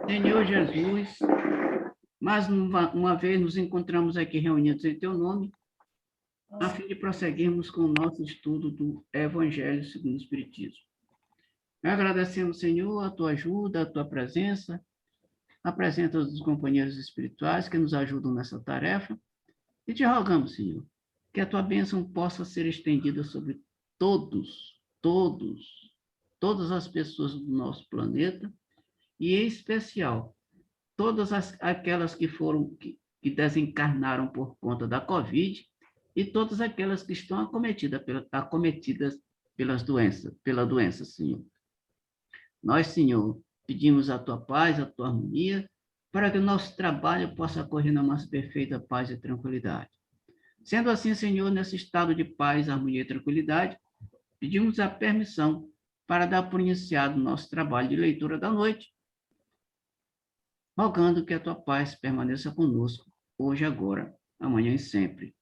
Senhor Jesus, mais uma vez nos encontramos aqui reunidos em Teu nome, a fim de prosseguirmos com o nosso estudo do Evangelho segundo o Espiritismo. Agradecemos, Senhor, a Tua ajuda, a Tua presença, a presença dos companheiros espirituais que nos ajudam nessa tarefa, e te rogamos, Senhor, que a Tua bênção possa ser estendida sobre todas as pessoas do nosso planeta, e em especial todas aquelas que desencarnaram por conta da Covid e todas aquelas que estão acometidas pela doença, Senhor. Nós, Senhor, pedimos a Tua paz, a Tua harmonia, para que o nosso trabalho possa correr na mais perfeita paz e tranquilidade. Sendo assim, Senhor, nesse estado de paz, harmonia e tranquilidade, pedimos a permissão para dar por iniciado o nosso trabalho de leitura da noite, rogando que a Tua paz permaneça conosco, hoje, agora, amanhã e sempre.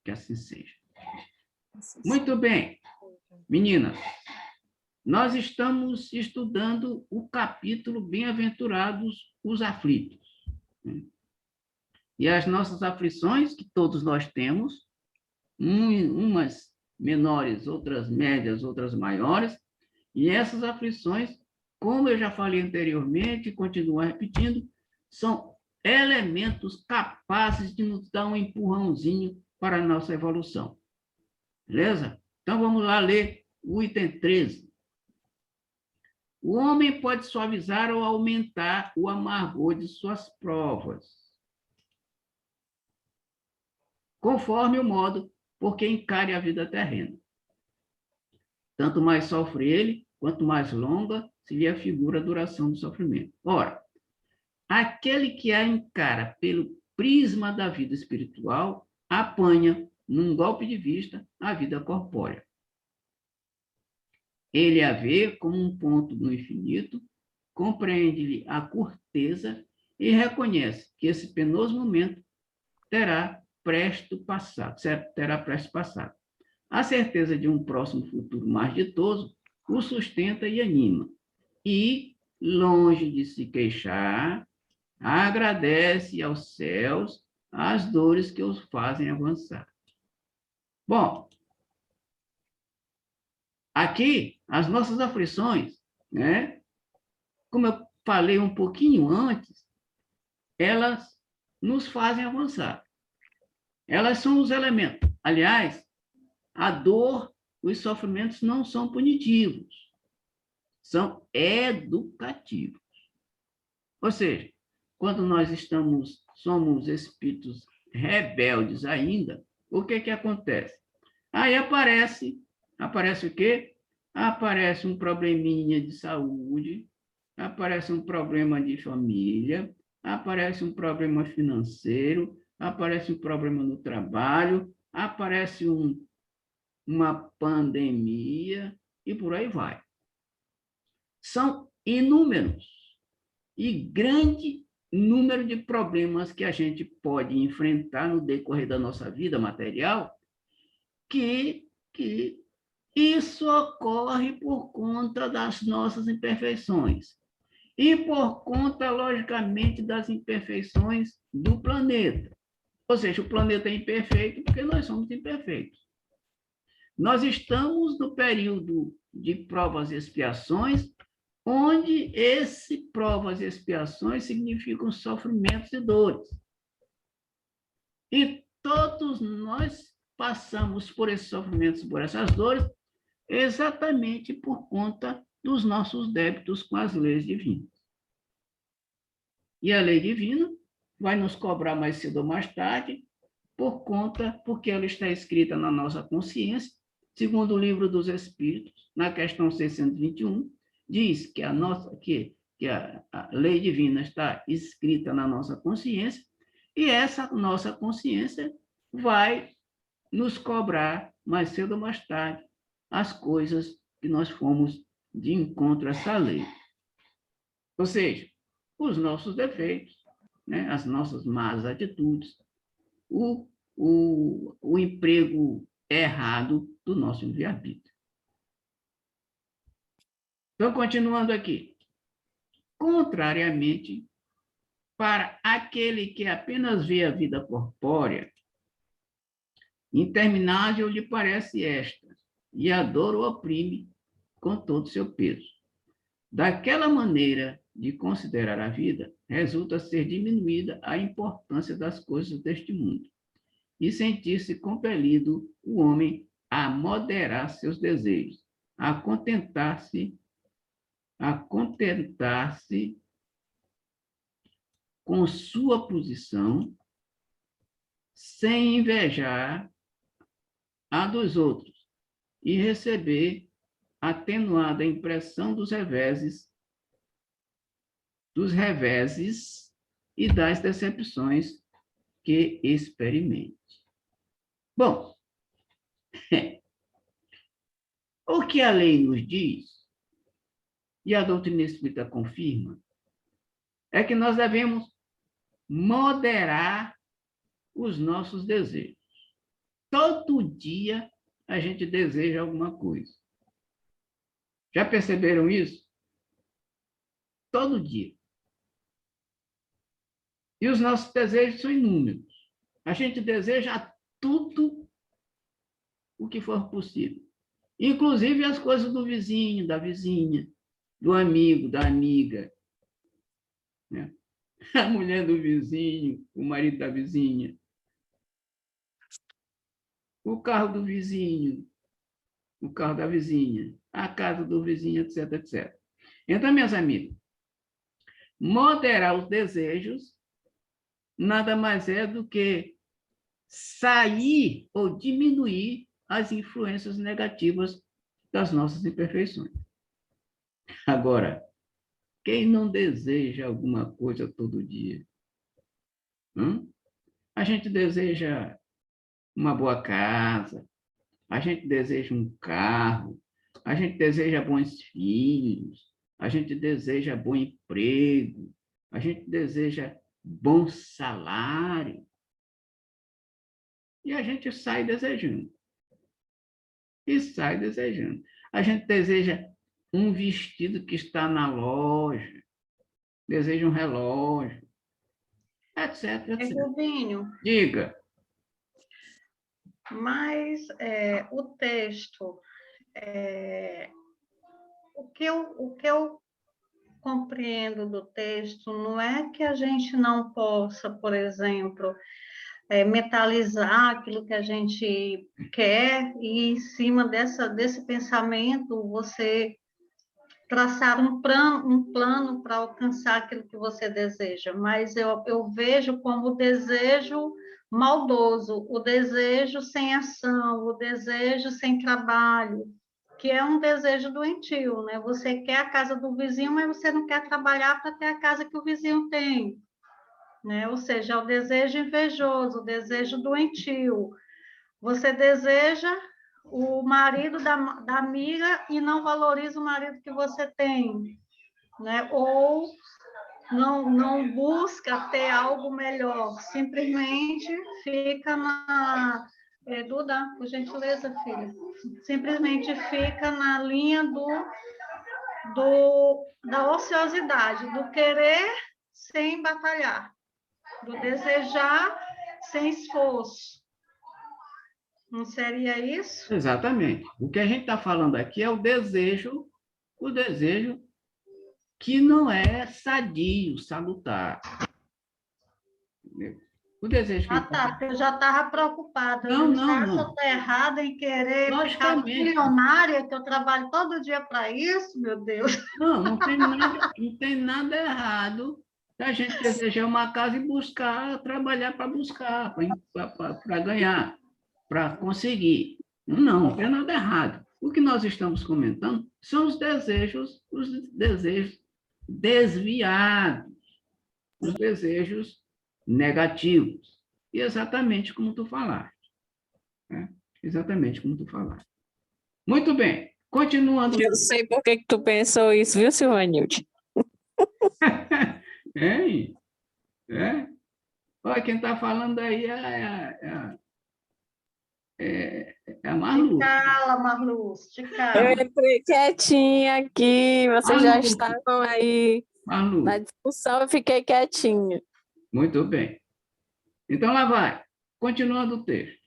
Que assim seja. Muito bem, meninas, nós estamos estudando o capítulo Bem-aventurados os aflitos. E as nossas aflições, que todos nós temos, umas menores, outras médias, outras maiores, e essas aflições, como eu já falei anteriormente, e continuo repetindo, são elementos capazes de nos dar um empurrãozinho para a nossa evolução. Beleza? Então, vamos lá ler o item 13. O homem pode suavizar ou aumentar o amargor de suas provas, conforme o modo por que encare a vida terrena. Tanto mais sofre ele, quanto mais longa se lhe afigura a duração do sofrimento. Ora, aquele que a encara pelo prisma da vida espiritual apanha, num golpe de vista, a vida corpórea. Ele a vê como um ponto no infinito, compreende-lhe a curteza e reconhece que esse penoso momento terá presto passado. A certeza de um próximo futuro mais ditoso o sustenta e anima. E, longe de se queixar, agradece aos céus as dores que os fazem avançar. Bom, aqui, as nossas aflições, né? Como eu falei um pouquinho antes, elas nos fazem avançar. Elas são os elementos. Aliás, a dor, os sofrimentos não são punitivos, são educativos. Ou seja, quando nós somos espíritos rebeldes ainda, o que acontece? Aí aparece o quê? Aparece um probleminha de saúde, aparece um problema de família, aparece um problema financeiro, aparece um problema no trabalho, aparece uma pandemia e por aí vai. São inúmeros e grande número de problemas que a gente pode enfrentar no decorrer da nossa vida material, que isso ocorre por conta das nossas imperfeições e por conta, logicamente, das imperfeições do planeta. Ou seja, o planeta é imperfeito porque nós somos imperfeitos. Nós estamos no período de provas e expiações, onde esse provas e expiações significam sofrimentos e dores. E todos nós passamos por esses sofrimentos, por essas dores, exatamente por conta dos nossos débitos com as leis divinas. E a lei divina vai nos cobrar mais cedo ou mais tarde, porque ela está escrita na nossa consciência, segundo o Livro dos Espíritos, na questão 621, diz que a lei divina está escrita na nossa consciência, e essa nossa consciência vai nos cobrar, mais cedo ou mais tarde, as coisas que nós fomos de encontro a essa lei. Ou seja, os nossos defeitos, né, as nossas más atitudes, o emprego errado do nosso livre-arbítrio. Então, continuando aqui. Contrariamente para aquele que apenas vê a vida corpórea, interminável lhe parece esta, e a dor o oprime com todo o seu peso. Daquela maneira de considerar a vida, resulta ser diminuída a importância das coisas deste mundo, e sentir-se compelido o homem a moderar seus desejos, a contentar-se com sua posição, sem invejar a dos outros, e receber atenuada impressão dos reveses e das decepções que experimente. Bom, o que a lei nos diz, e a doutrina espírita confirma, é que nós devemos moderar os nossos desejos. Todo dia a gente deseja alguma coisa. Já perceberam isso? Todo dia. E os nossos desejos são inúmeros. A gente deseja tudo o que for possível. Inclusive as coisas do vizinho, da vizinha, do amigo, da amiga, né? A mulher do vizinho, o marido da vizinha, o carro do vizinho, o carro da vizinha, a casa do vizinho, etc, etc. Então, minhas amigas, moderar os desejos nada mais é do que sair ou diminuir as influências negativas das nossas imperfeições. Agora, quem não deseja alguma coisa todo dia? A gente deseja uma boa casa, a gente deseja um carro, a gente deseja bons filhos, a gente deseja bom emprego, a gente deseja bom salário. E a gente sai desejando. E sai desejando. A gente deseja um vestido que está na loja, deseja um relógio, etc, etc. Rubinho, Diga. mas o texto, o que eu compreendo do texto não é que a gente não possa, por exemplo, metalizar aquilo que a gente quer e, em cima desse pensamento, você traçar um plano para alcançar aquilo que você deseja, mas eu vejo como o desejo maldoso, o desejo sem ação, o desejo sem trabalho, que é um desejo doentio, né? Você quer a casa do vizinho, mas você não quer trabalhar para ter a casa que o vizinho tem, né? Ou seja, é o desejo invejoso, o desejo doentio. Você deseja o marido da amiga e não valoriza o marido que você tem, né? Ou não busca ter algo melhor, simplesmente fica na... Duda, por gentileza, filha. Simplesmente fica na linha da ociosidade, do querer sem batalhar, do desejar sem esforço. Não seria isso? Exatamente. O que a gente está falando aqui é o desejo que não é sadio, salutar. O desejo que... Tá, eu já estava preocupada. Não. Se eu estou errada em querer ficar Logicamente. milionária, que eu trabalho todo dia para isso, meu Deus. Não tem nada errado da gente desejar uma casa e buscar, trabalhar para buscar, para ganhar, para conseguir. Não tem nada errado. O que nós estamos comentando são os desejos desviados, os desejos negativos. E exatamente como tu falaste. Né? Exatamente como tu falaste. Muito bem. Continuando. Eu sei por que tu pensou isso, viu, Silvanilde? Olha, quem está falando aí é a Marlu. Te cala, Marluz, te Eu cala. entrei quietinha aqui, vocês já estavam aí Marlu. Na discussão eu fiquei quietinha. Muito bem. Então, lá vai. Continuando o texto.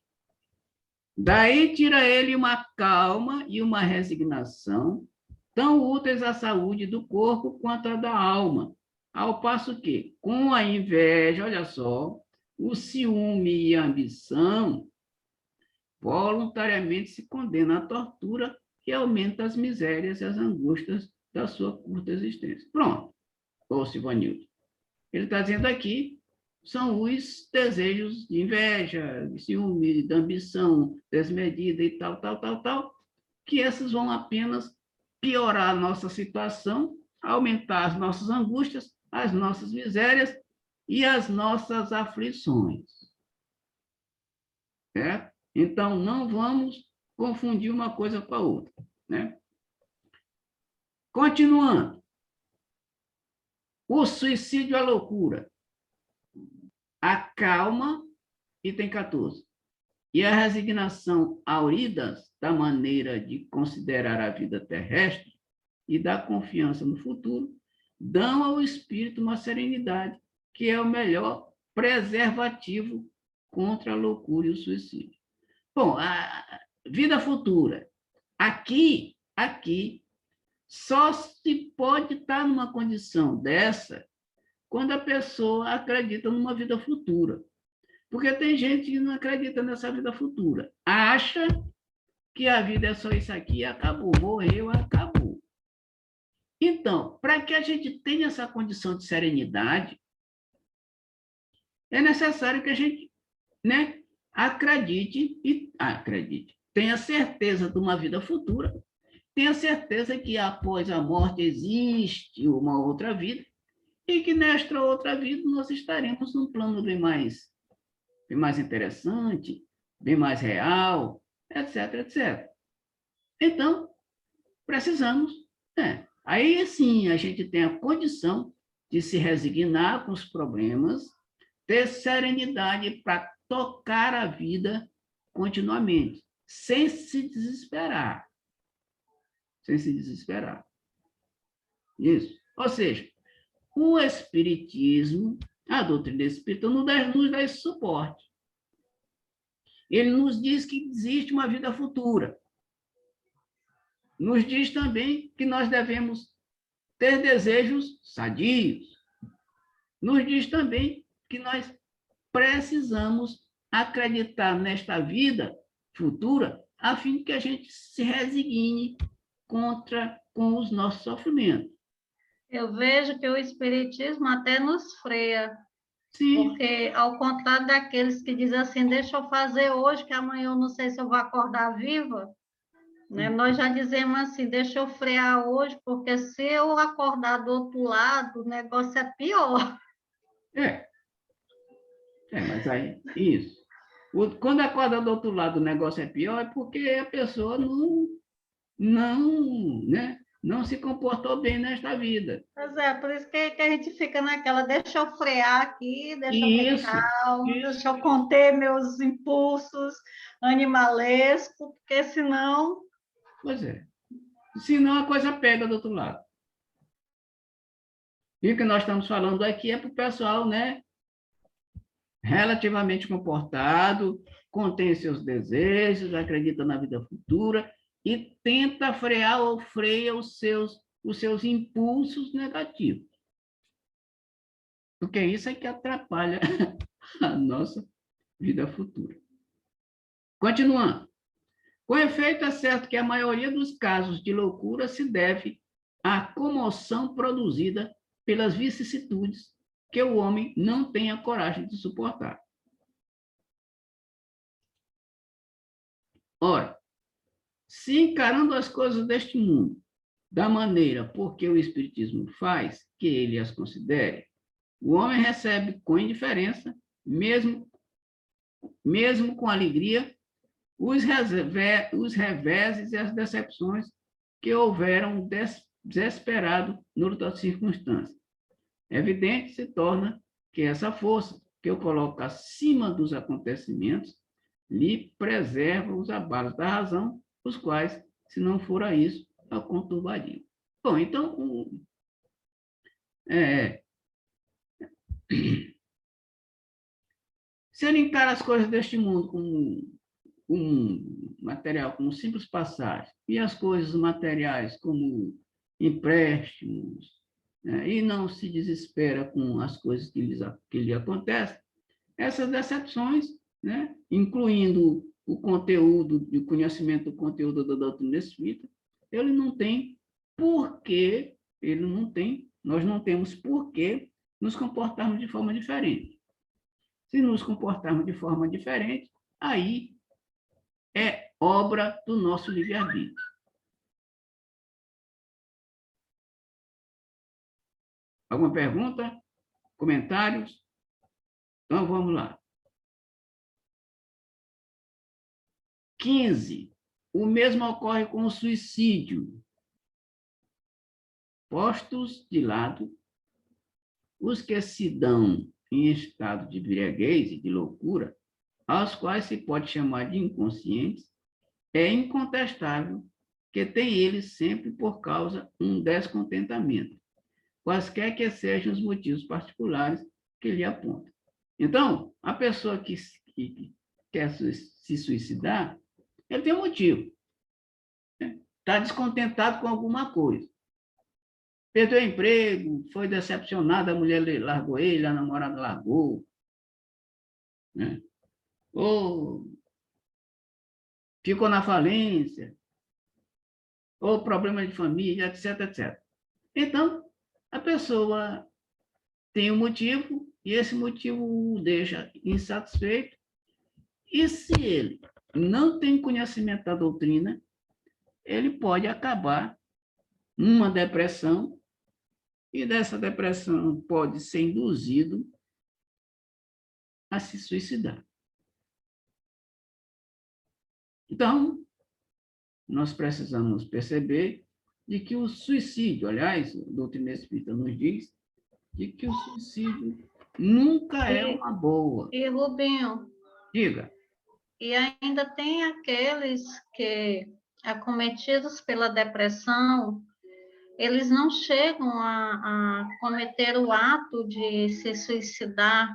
Daí tira ele uma calma e uma resignação, tão úteis à saúde do corpo quanto à da alma, ao passo que, com a inveja, olha só, o ciúme e a ambição, voluntariamente se condena à tortura e aumenta as misérias e as angústias da sua curta existência. Pronto, ô Silvanildo. Ele está dizendo aqui, são os desejos de inveja, de ciúme, de ambição desmedida e tal, que esses vão apenas piorar a nossa situação, aumentar as nossas angústias, as nossas misérias e as nossas aflições. Certo? Então, não vamos confundir uma coisa com a outra. Né? Continuando. O suicídio é loucura. A calma, item 14. E a resignação auridas da maneira de considerar a vida terrestre e da confiança no futuro dão ao espírito uma serenidade que é o melhor preservativo contra a loucura e o suicídio. Bom, a vida futura. Aqui, só se pode estar numa condição dessa quando a pessoa acredita numa vida futura. Porque tem gente que não acredita nessa vida futura. Acha que a vida é só isso aqui, acabou, morreu, acabou. Então, para que a gente tenha essa condição de serenidade, é necessário que a gente, né, acredite, tenha certeza de uma vida futura, tenha certeza que após a morte existe uma outra vida, e que nesta outra vida nós estaremos num plano bem mais interessante, bem mais real, etc. Então, precisamos, aí sim a gente tem a condição de se resignar com os problemas, ter serenidade para tocar a vida continuamente, sem se desesperar. Isso. Ou seja, o Espiritismo, a doutrina espírita, nos dá esse suporte. Ele nos diz que existe uma vida futura. Nos diz também que nós devemos ter desejos sadios. Nos diz também que nós precisamos acreditar nesta vida futura a fim de que a gente se resigne com os nossos sofrimentos. Eu vejo que o Espiritismo até nos freia. Sim. Porque, ao contrário daqueles que dizem assim, deixa eu fazer hoje, que amanhã eu não sei se eu vou acordar viva, né? Nós já dizemos assim, deixa eu frear hoje, porque se eu acordar do outro lado, o negócio é pior. Mas aí, isso. Quando acorda do outro lado o negócio é pior, é porque a pessoa não se comportou bem nesta vida. Pois é, por isso que a gente fica naquela, deixa eu frear aqui, deixa eu ter calma, deixa eu conter meus impulsos animalescos, porque senão... Pois é. Senão a coisa pega do outro lado. E o que nós estamos falando aqui é para o pessoal, né, relativamente comportado, contém seus desejos, acredita na vida futura e tenta frear ou freia os seus impulsos negativos. Porque isso é que atrapalha a nossa vida futura. Continuando. Com efeito, é certo que a maioria dos casos de loucura se deve à comoção produzida pelas vicissitudes que o homem não tem a coragem de suportar. Ora, se encarando as coisas deste mundo da maneira porque o Espiritismo faz que ele as considere, o homem recebe com indiferença, mesmo com alegria, os reveses e as decepções que houveram desesperado noutras circunstâncias. Evidente se torna que essa força que eu coloco acima dos acontecimentos lhe preserva os abalos da razão, os quais, se não fora isso, a conturbariam. Bom, então, É, se ele encara as coisas deste mundo como um material, como simples passagem, e as coisas materiais como empréstimos, né, e não se desespera com as coisas que lhe acontecem, essas decepções, né, incluindo o conteúdo, o conhecimento do conteúdo da doutrina espírita, ele não tem porquê, nós não temos porquê nos comportarmos de forma diferente. Se nos comportarmos de forma diferente, aí é obra do nosso livre-arbítrio. Alguma pergunta? Comentários? Então, vamos lá. 15. O mesmo ocorre com o suicídio. Postos de lado, os que se dão em estado de embriaguez e de loucura, aos quais se pode chamar de inconscientes, é incontestável que tem eles sempre por causa um descontentamento, quaisquer que sejam os motivos particulares que lhe apontam. Então, a pessoa que quer se suicidar, ele tem um motivo. Está descontentado com alguma coisa. Perdeu o emprego, foi decepcionado, a mulher largou ele, a namorada largou. Né? Ou ficou na falência, ou problema de família, etc, etc. Então, a pessoa tem um motivo, e esse motivo o deixa insatisfeito, e se ele não tem conhecimento da doutrina, ele pode acabar numa depressão, e dessa depressão pode ser induzido a se suicidar. Então, nós precisamos perceber de que o suicídio, aliás, a doutrina espírita nos diz, de que o suicídio nunca é uma boa. E, Rubinho, Diga. e ainda tem aqueles que, acometidos pela depressão, eles não chegam a cometer o ato de se suicidar,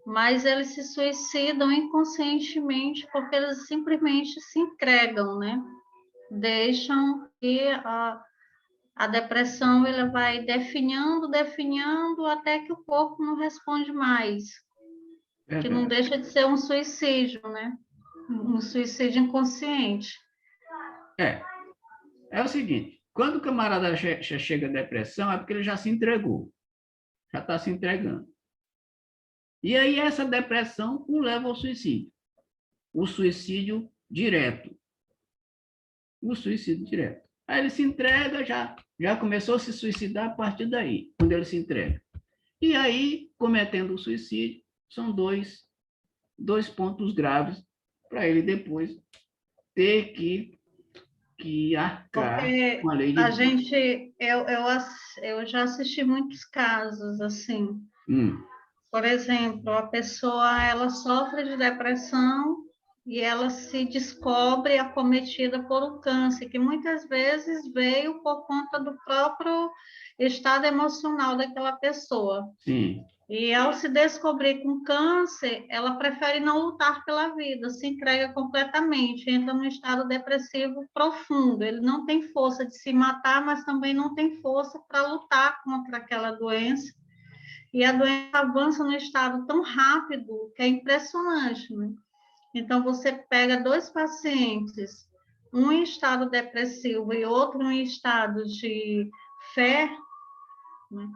mas eles se suicidam inconscientemente porque eles simplesmente se entregam, né? Deixam que a depressão ela vai definhando até que o corpo não responde mais, que não deixa de ser um suicídio, né? Um suicídio inconsciente. É o seguinte, quando o camarada chega à depressão, é porque ele já se entregou, já está se entregando. E aí essa depressão o leva ao suicídio. O suicídio direto. O suicídio direto. Aí ele se entrega, já começou a se suicidar a partir daí, quando ele se entrega. E aí, cometendo o suicídio, são dois pontos graves para ele depois ter que arcar Porque com a lei de a Deus. gente, eu já assisti muitos casos assim. Por exemplo, a pessoa ela sofre de depressão e ela se descobre acometida por um câncer, que muitas vezes veio por conta do próprio estado emocional daquela pessoa. Sim. E ao se descobrir com câncer, ela prefere não lutar pela vida, se entrega completamente, entra num estado depressivo profundo. Ele não tem força de se matar, mas também não tem força para lutar contra aquela doença. E a doença avança no estado tão rápido que é impressionante, né? Então, você pega dois pacientes, um em estado depressivo e outro em estado de fé, né?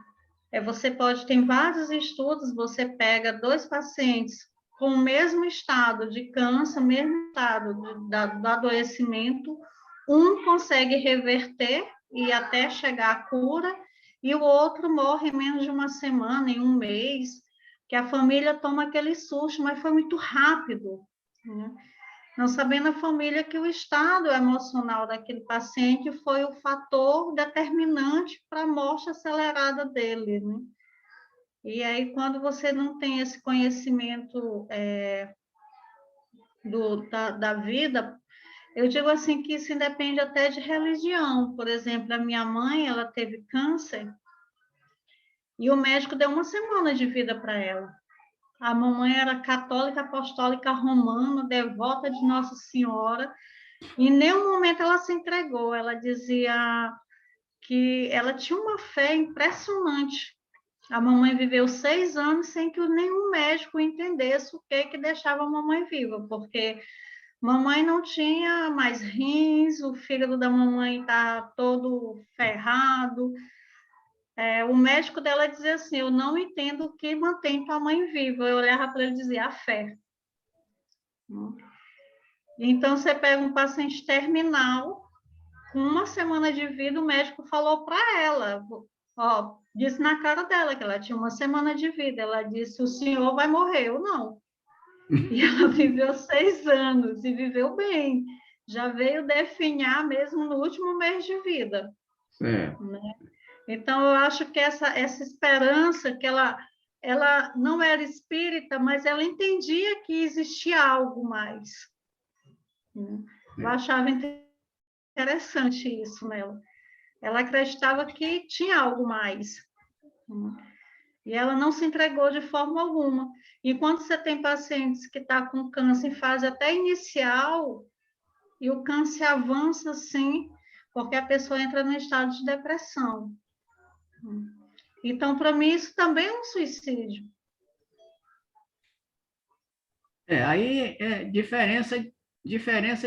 Você pode, tem vários estudos, você pega dois pacientes com o mesmo estado de câncer, mesmo estado do adoecimento, um consegue reverter e até chegar à cura, e o outro morre em menos de uma semana, em um mês, que a família toma aquele susto, mas foi muito rápido, né? Não sabendo a família que o estado emocional daquele paciente foi o fator determinante para a morte acelerada dele, né? E aí, quando você não tem esse conhecimento da vida, eu digo assim que isso independe até de religião. Por exemplo, a minha mãe, ela teve câncer E o médico deu uma semana de vida para ela. A mamãe era católica apostólica romana, devota de Nossa Senhora. Em nenhum momento ela se entregou. Ela dizia que ela tinha uma fé impressionante. A mamãe viveu 6 anos sem que nenhum médico entendesse o que deixava a mamãe viva, porque mamãe não tinha mais rins, o fígado da mamãe está todo ferrado. O médico dela dizia assim, eu não entendo o que mantém tua mãe viva. Eu olhava para ele e dizia, a fé. Então, você pega um paciente terminal, com uma semana de vida, o médico falou para ela, ó, disse na cara dela que ela tinha uma semana de vida. Ela disse, o senhor vai morrer. Eu não. E ela viveu 6 anos e viveu bem. Já veio definhar mesmo no último mês de vida. Certo. Né? Então, eu acho que essa esperança, que ela não era espírita, mas ela entendia que existia algo mais. Eu achava interessante isso nela. Ela acreditava que tinha algo mais. E ela não se entregou de forma alguma. E quando você tem pacientes que estão com câncer em fase até inicial, e o câncer avança, sim, porque a pessoa entra no estado de depressão. Então, para mim, isso também é um suicídio. Aí é diferença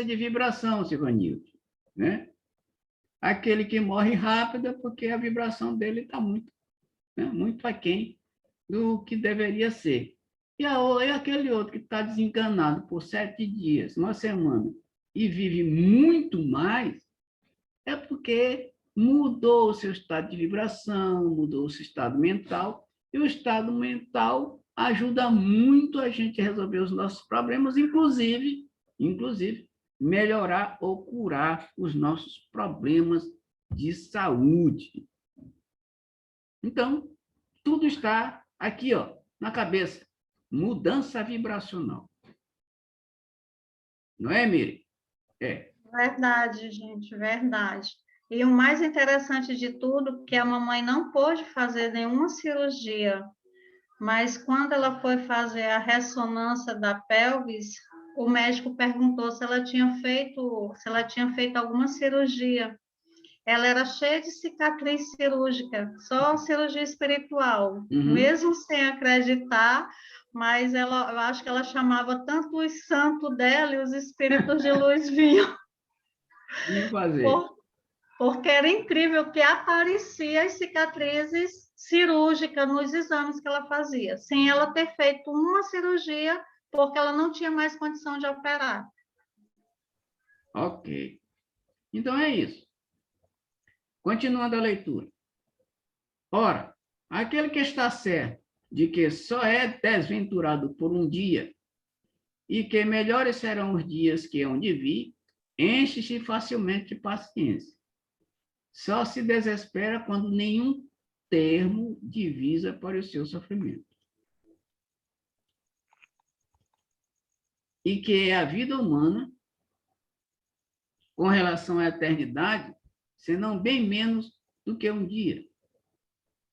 de vibração, Silvanildo, né? Aquele que morre rápido é porque a vibração dele está muito, né, muito aquém do que deveria ser. E aquele outro que está desenganado por 7 dias, uma semana, e vive muito mais, é porque mudou o seu estado de vibração, mudou o seu estado mental, e o estado mental ajuda muito a gente a resolver os nossos problemas, inclusive melhorar ou curar os nossos problemas de saúde. Então, tudo está aqui, ó, na cabeça. Mudança vibracional. Não é, Miri? É. Verdade, gente, verdade. E o mais interessante de tudo, que a mamãe não pôde fazer nenhuma cirurgia, mas quando ela foi fazer a ressonância da pelvis, o médico perguntou se ela tinha feito alguma cirurgia. Ela era cheia de cicatriz cirúrgica, só cirurgia espiritual, mesmo sem acreditar, mas eu acho que ela chamava tanto os santos dela e os espíritos de luz vinham. Vinham fazer. Porque era incrível que aparecia as cicatrizes cirúrgicas nos exames que ela fazia, sem ela ter feito uma cirurgia, porque ela não tinha mais condição de operar. Ok. Então é isso. Continuando a leitura. Ora, aquele que está certo de que só é desventurado por um dia e que melhores serão os dias que hão de vir, enche-se facilmente de paciência. Só se desespera quando nenhum termo divisa para o seu sofrimento. E que a vida humana, com relação à eternidade, senão bem menos do que um dia.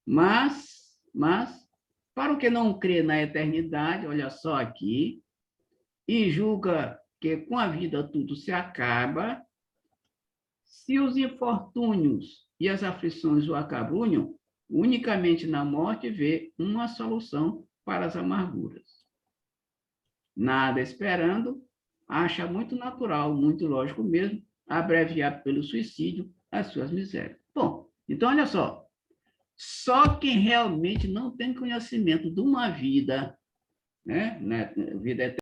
Mas, para o que não crê na eternidade, olha só aqui, e julga que com a vida tudo se acaba, se os infortúnios e as aflições o acabrunham, unicamente na morte vê uma solução para as amarguras. Nada esperando, acha muito natural, muito lógico mesmo, abreviar pelo suicídio as suas misérias. Bom, então olha só quem realmente não tem conhecimento de uma vida, né, vida eterna,